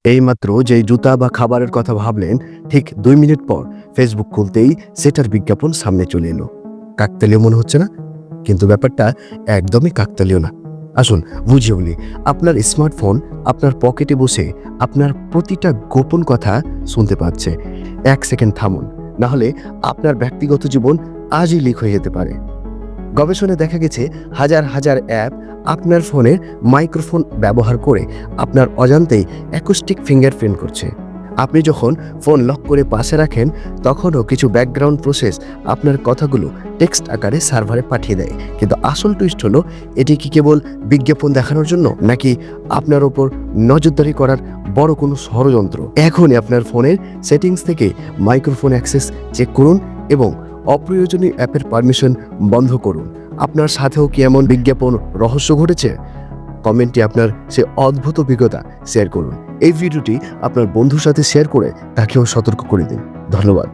এইমাত্র যেই জুতা বা খাবারের কথা ভাবলেন, ঠিক 2 মিনিট পর ফেসবুক খুলতেই সেটার বিজ্ঞাপন সামনে চলে এলো। কাকতালীয় মনে হচ্ছে না? কিন্তু ব্যাপারটা একদমই কাকতালীয় না। আসুন বুঝিয়ে বলি। আপনার স্মার্টফোন আপনার পকেটে বসে আপনার প্রতিটা গোপন কথা শুনতে পাচ্ছে। 1 সেকেন্ড থামুন, না হলে আপনার ব্যক্তিগত জীবন আজই লিক হয়ে যেতে পারে। গবেষণায় দেখা গেছে হাজার হাজার অ্যাপ আপনার ফোনের মাইক্রোফোন ব্যবহার করে আপনার অজান্তেই অ্যাকোস্টিক ফিঙ্গারপ্রিন্ট করছে। আপনি যখন ফোন লক করে পাশে রাখেন, তখনও কিছু ব্যাকগ্রাউন্ড প্রসেস আপনার কথাগুলো টেক্সট আকারে সার্ভারে পাঠিয়ে দেয়। কিন্তু আসল টুইস্ট হলো, এটি কি কেবল বিজ্ঞাপন দেখানোর জন্য, নাকি আপনার ওপর নজরদারি করার বড় কোনো ষড়যন্ত্র? এখনই আপনার ফোনের সেটিংস থেকে মাইক্রোফোন অ্যাক্সেস চেক করুন এবং অপ্রয়োজনীয় অ্যাপের পারমিশন বন্ধ করুন। আপনার সাথেও কি এমন বিজ্ঞাপন রহস্য ঘটেছে? কমেন্টে আপনার সে অদ্ভুত অভিজ্ঞতা শেয়ার করুন। এই ভিডিওটি আপনার বন্ধুর সাথে শেয়ার করে তাকেও সতর্ক করে দিন। ধন্যবাদ।